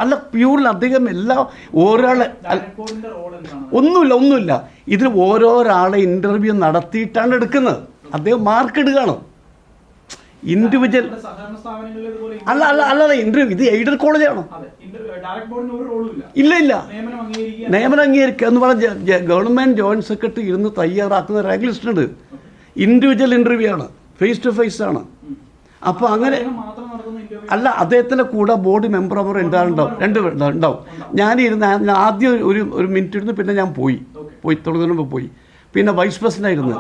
അല്ല പ്യൂറിൽ അദ്ദേഹം എല്ലാ ഒരാളെ ഒന്നുമില്ല ഇതിൽ ഓരോരാളെ ഇന്റർവ്യൂ നടത്തിയിട്ടാണ് എടുക്കുന്നത്. അദ്ദേഹം മാർക്ക് ഇടുകയാണ്. ഇൻഡിവിജ്വൽ അല്ല ഇന്റർവ്യൂ. ഇത് എയ്ഡഡ് കോളേജാണോ? ഇല്ല നിയമനം അംഗീകരിക്കുക എന്ന് പറഞ്ഞാൽ ഗവൺമെന്റ് ജോയിന്റ് സെക്രട്ടറി ഇരുന്ന് തയ്യാറാക്കുന്ന റെഗ് ലിസ്റ്റ് ഉണ്ട്. ഇൻഡിവിജ്വൽ ഇന്റർവ്യൂ ആണ്, ഫേസ് ടു ഫേസ് ആണ്. അപ്പോൾ അങ്ങനെ അല്ല, അദ്ദേഹത്തിൻ്റെ കൂടെ ബോർഡ് മെമ്പർ അവർ ഉണ്ടാവും. ഞാനിരുന്ന് ആദ്യം ഒരു മിനിറ്റ് ഇരുന്ന്, പിന്നെ ഞാൻ പോയി തുടങ്ങുന്ന മുമ്പ് പോയി. പിന്നെ വൈസ് പ്രസിഡന്റ് ആയിരുന്നു.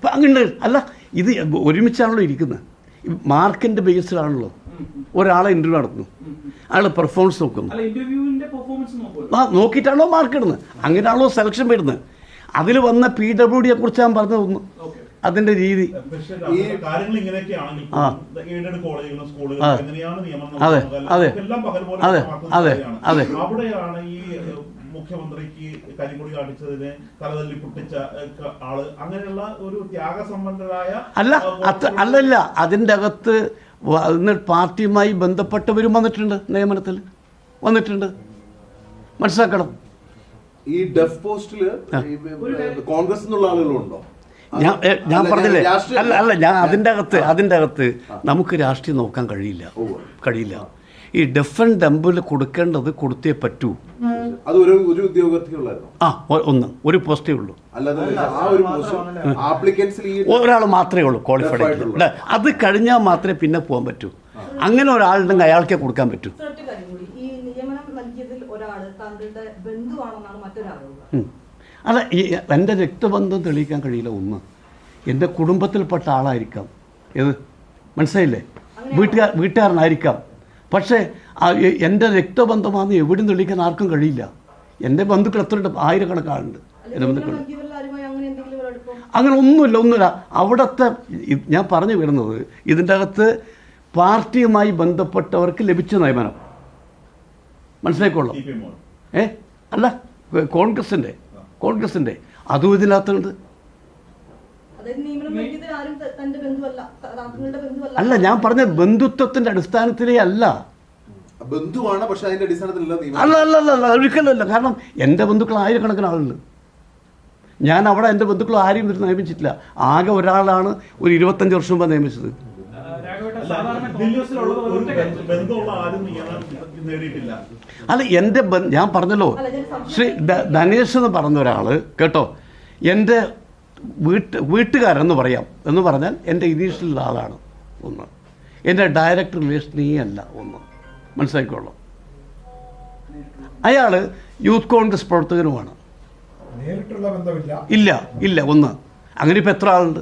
പങ്കുണ്ട്. അല്ല, ഇത് ഒരുമിച്ചാണല്ലോ ഇരിക്കുന്നത്. മാർക്കിന്റെ ബേസിലാണല്ലോ ഒരാളെ ഇന്റർവ്യൂ നടത്തുന്നു, അയാൾ പെർഫോമൻസ് നോക്കുന്നു. നോക്കിയിട്ടാണോ മാർക്ക് ഇടുന്നത്, അങ്ങനെയാണല്ലോ സെലക്ഷൻ വരുന്നത്. അതിൽ വന്ന PWD കുറിച്ച് ഞാൻ പറഞ്ഞു തോന്നുന്നു, അതിന്റെ രീതി. അതെ മുഖ്യമന്ത്രിക്ക് കരിമുടി കാണിച്ചതിനെ തലതല്ലി പൊട്ടിച്ച ആള്, അങ്ങനെയുള്ള ഒരു ത്യാഗസമ്പന്നരായ അല്ലല്ല. അതിൻ്റെ അകത്ത് പാർട്ടിയുമായി ബന്ധപ്പെട്ടവരും വന്നിട്ടുണ്ട്, നിയമനത്തിൽ വന്നിട്ടുണ്ട്. മനസ്സിലാക്കണം. ഈ ഡെഫ് പോസ്റ്റില് കോൺഗ്രസ് എന്നുള്ള ആളുകളുണ്ടോ? ഞാൻ പറഞ്ഞില്ലേ, ഞാൻ അതിൻ്റെ അകത്ത് നമുക്ക് രാഷ്ട്രീയം നോക്കാൻ കഴിയില്ല. ഈ ഡെഫ് ആൻഡ് ഡംബിൽ കൊടുക്കേണ്ടത് കൊടുത്തേ പറ്റൂ. അത് ഒരു ഉദ്യോഗാർത്ഥികളായിരുന്നു. ഒരു പോസ്റ്റേ ഉള്ളൂ. ഒരാൾ മാത്രമേ ഉള്ളൂ ക്വാളിഫൈഡ് ആയിട്ടുള്ളൂ. അത് കഴിഞ്ഞാൽ മാത്രമേ പിന്നെ പോകാൻ പറ്റൂ. അങ്ങനെ ഒരാളുണ്ടെങ്കിൽ അയാൾക്കേ കൊടുക്കാൻ പറ്റൂ. അല്ല, എൻ്റെ രക്തബന്ധം തെളിയിക്കാൻ കഴിയില്ല. ഒന്ന്, എൻ്റെ കുടുംബത്തിൽപ്പെട്ട ആളായിരിക്കാം. ഏത് മനസ്സിലായില്ലേ? വീട്ടുകാരനായിരിക്കാം. പക്ഷേ എൻ്റെ രക്തബന്ധമാണെന്ന് എവിടെയും തെളിയിക്കാൻ ആർക്കും കഴിയില്ല. എൻ്റെ ബന്ധുക്കൾ എത്രയുണ്ട്? ആയിരക്കണക്കാളുണ്ട് എൻ്റെ ബന്ധുക്കൾ. അങ്ങനെ ഒന്നുമില്ല. അവിടുത്തെ ഞാൻ പറഞ്ഞു വരുന്നത്, ഇതിൻ്റെ അകത്ത് പാർട്ടിയുമായി ബന്ധപ്പെട്ടവർക്ക് ലഭിച്ച നിയമനം മനസ്സിലായിക്കോളാം. അല്ല, കോൺഗ്രസിൻ്റെ അതും ഇതിനകത്തുണ്ട്. അല്ല, ഞാൻ പറഞ്ഞ ബന്ധുത്വത്തിന്റെ അടിസ്ഥാനത്തിലേ അല്ല. ബന്ധുവാണ്, പക്ഷെ അതിന്റെ അടിസ്ഥാനത്തിലല്ല. അല്ല ഒരിക്കലല്ല. കാരണം എൻ്റെ ബന്ധുക്കൾ ആയിരക്കണക്കിന് ആളുണ്ട്. ഞാൻ അവിടെ എൻ്റെ ബന്ധുക്കൾ ആരെയും ഇത് നിയമിച്ചിട്ടില്ല. ആകെ ഒരാളാണ് ഒരു 25 വർഷം മുമ്പ് നിയമിച്ചത്. അല്ല, എൻ്റെ ഞാൻ പറഞ്ഞല്ലോ, ശ്രീ ധനേഷ് എന്ന് പറഞ്ഞ ഒരാള് കേട്ടോ, എൻ്റെ വീട്ടുകാരെന്ന് പറയാം. എന്ന് പറഞ്ഞാൽ എൻ്റെ ഇനീഷ്യലുള്ള ആളാണ്. ഒന്ന്, എൻ്റെ ഡയറക്റ്റ് റിലേഷനേ അല്ല. ഒന്ന് മനസ്സിലാക്കിക്കോളാം. അയാൾ യൂത്ത് കോൺഗ്രസ് പ്രവർത്തകനുമാണ്. ഇല്ല. ഒന്ന്, അങ്ങനെ ഇപ്പം എത്ര ആളുണ്ട്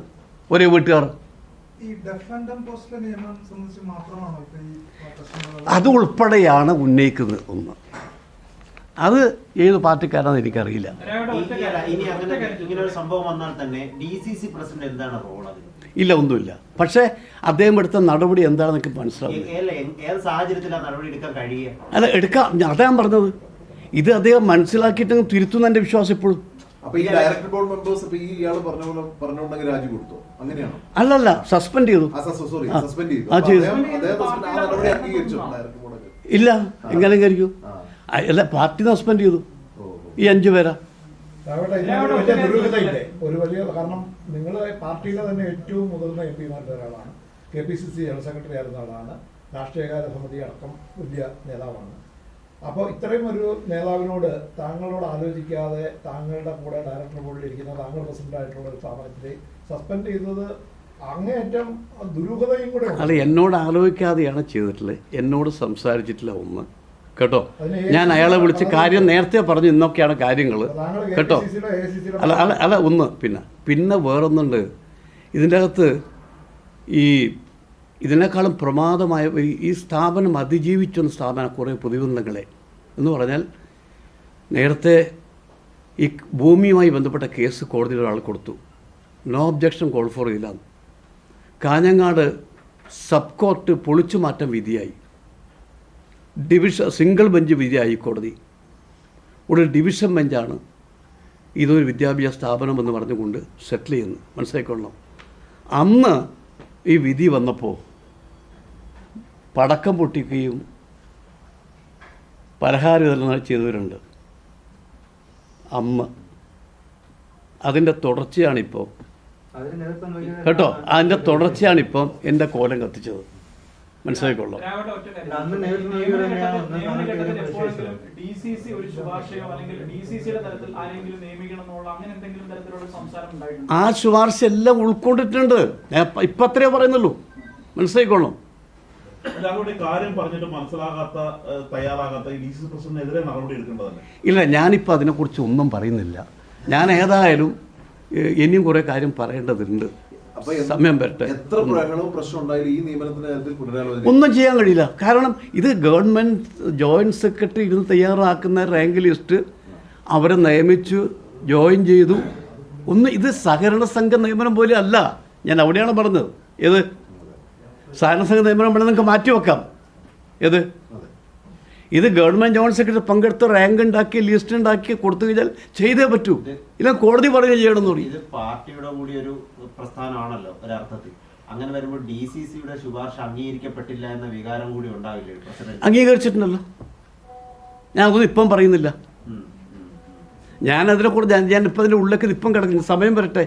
ഒരേ വീട്ടുകാർ? അത് ഉൾപ്പെടെയാണ് ഉന്നയിക്കുന്നത്. ഒന്ന്, അത് ഏത് പാർട്ടിക്കാരാണെന്ന് എനിക്കറിയില്ല. ഇല്ല, ഒന്നുമില്ല. പക്ഷേ അദ്ദേഹം എടുത്ത നടപടി എന്താണെന്നൊക്കെ മനസ്സിലാവും. അല്ല, എടുക്കാം. അതാ ഞാൻ പറഞ്ഞത്. ഇത് അദ്ദേഹം മനസ്സിലാക്കിയിട്ട് തിരുത്തുന്ന എൻ്റെ വിശ്വാസം എപ്പോഴും. അല്ലല്ല, സസ്പെൻഡ് ചെയ്തു. ഇല്ല, എങ്ങനെ അംഗീകരിക്കും? അല്ല, പാർട്ടി സസ്പെൻഡ് ചെയ്തു ഈ 5 പേരാ. ഒരു വലിയ കാരണം നിങ്ങൾ പാർട്ടിയിലെ തന്നെ ഏറ്റവും മുതിർന്ന MP-മാരുടെ ഒരാളാണ്. KPCC ജനറൽ സെക്രട്ടറി ആയിരുന്ന ആളാണ്. രാഷ്ട്രീയകാര്യ സമിതി അടക്കം വലിയ നേതാവാണ്. അപ്പോൾ ഇത്രയും ഒരു നേതാവിനോട് താങ്കളോട് ആലോചിക്കാതെ താങ്കളുടെ കൂടെ ഡയറക്ടർ ബോർഡിൽ ഇരിക്കുന്ന താങ്കൾ പ്രസിഡന്റായിട്ടുള്ള ഒരു സ്ഥാപനത്തെ സസ്പെൻഡ് ചെയ്തത് അങ്ങേയറ്റം ദുരൂഹതയും കൂടെ. അല്ല, എന്നോട് ആലോചിക്കാതെയാണ് ചെയ്തിട്ടുള്ളത്. എന്നോട് സംസാരിച്ചിട്ടില്ല. ഒന്ന് കേട്ടോ, ഞാൻ അയാളെ വിളിച്ച് കാര്യം നേരത്തെ പറഞ്ഞു, ഇന്നൊക്കെയാണ് കാര്യങ്ങൾ കേട്ടോ. അല്ല ഒന്ന്, പിന്നെ വേറൊന്നുണ്ട് ഇതിൻ്റെ അകത്ത്. ഇതിനേക്കാളും പ്രമാദമായ ഈ സ്ഥാപനം അതിജീവിച്ചൊന്ന് സ്ഥാപനം കുറേ പൊതുബന്ധങ്ങളെ എന്ന് പറഞ്ഞാൽ, നേരത്തെ ഈ ഭൂമിയുമായി ബന്ധപ്പെട്ട കേസ് കോടതിയിൽ ഒരാൾ കൊടുത്തു, നോ ഒബ്ജക്ഷൻ കോൾ ഫോർ ഇല്ല. കാഞ്ഞങ്ങാട് സബ് കോർട്ട് പൊളിച്ചു മാറ്റം വിധിയായി. സിംഗിൾ ബെഞ്ച് വിധിയായി കോടതി. ഒരു ഡിവിഷൻ ബെഞ്ചാണ് ഇതൊരു വിദ്യാഭ്യാസ സ്ഥാപനം എന്ന് പറഞ്ഞുകൊണ്ട് സെറ്റിൽ ചെയ്യുന്നു. മനസ്സിലാക്കിക്കൊള്ളണം. അന്ന് ഈ വിധി വന്നപ്പോൾ പടക്കം പൊട്ടിക്കുകയും പലഹാര വിതരണം ചെയ്തവരുണ്ട് അന്ന്. അതിൻ്റെ തുടർച്ചയാണിപ്പോൾ കേട്ടോ, അതിൻ്റെ തുടർച്ചയാണിപ്പം എൻ്റെ കോലം കത്തിച്ചത്. മനസ്സിലാക്കിക്കൊള്ളാം. ആ ശുപാർശ എല്ലാം ഉൾക്കൊണ്ടിട്ടുണ്ട്. ഞാൻ ഇപ്പം അത്രേ പറയുന്നുള്ളൂ. മനസ്സിലാക്കിക്കൊള്ളാം. എല്ലാവരുടെ കാര്യം പറഞ്ഞിട്ട് മനസ്സിലാകാത്ത തയ്യാറാകാത്ത ഈ DC പ്രസിഡന്റിനെതിരെ നടപടി എടുക്കേണ്ടതല്ലേ? ഇല്ല, ഞാനിപ്പോൾ അതിനെക്കുറിച്ച് ഒന്നും പറയുന്നില്ല. ഞാൻ ഏതായാലും ഇനിയും കുറേ കാര്യം പറയേണ്ടതുണ്ട്. സമയം വരട്ടെ. എത്ര പ്രകടനവും പ്രശ്നം ഉണ്ടായാലും ഈ നിയമനത്തിന്റെ കാര്യത്തിൽ പുനരാലോചന ഒന്നും ചെയ്യാൻ കഴിയില്ല. കാരണം ഇത് ഗവൺമെൻറ് ജോയിൻറ്റ് സെക്രട്ടറി ഇരുന്ന് തയ്യാറാക്കുന്ന റാങ്ക് ലിസ്റ്റ് അവരെ നിയമിച്ചു, ജോയിൻ ചെയ്തു. ഇത് സഹകരണ സംഘ നിയമനം പോലെ അല്ല. ഞാൻ അവിടെയാണ് പറഞ്ഞത്. ഏത് സഹകരണ സംഘ നിയമനം വേണം നിങ്ങൾക്ക് മാറ്റിവെക്കാം. ഏത് ഇത് ഗവൺമെൻറ് ജോയിൻറ്റ് സെക്രട്ടറി പങ്കെടുത്ത് റാങ്ക് ഉണ്ടാക്കി ലിസ്റ്റ് ഉണ്ടാക്കി കൊടുത്തു കഴിഞ്ഞാൽ ചെയ്തേ പറ്റൂ. ഇല്ല കോടതി പറയുക ചെയ്യണമെന്ന് പറയും. ഇത് പാർട്ടിയുടെ കൂടി ഒരു പ്രസ്ഥാനമാണല്ലോ ഒരർത്ഥത്തിൽ. അങ്ങനെ വരുമ്പോൾ DCCയുടെ ശുപാർശ അംഗീകരിക്കപ്പെട്ടില്ല എന്ന വികാരം കൂടി ഉണ്ടാവില്ലേ പ്രസിഡന്റ്? അംഗീകരിച്ചിട്ടുണ്ടല്ലോ. ഞാൻ അതൊന്നും ഇപ്പം പറയുന്നില്ല. ഞാനതിനെക്കുറിച്ച് ഞാനിപ്പോൾ അതിൻ്റെ ഉള്ളിലേക്ക് ഇപ്പം കിടക്കുന്നു. സമയം വരട്ടെ.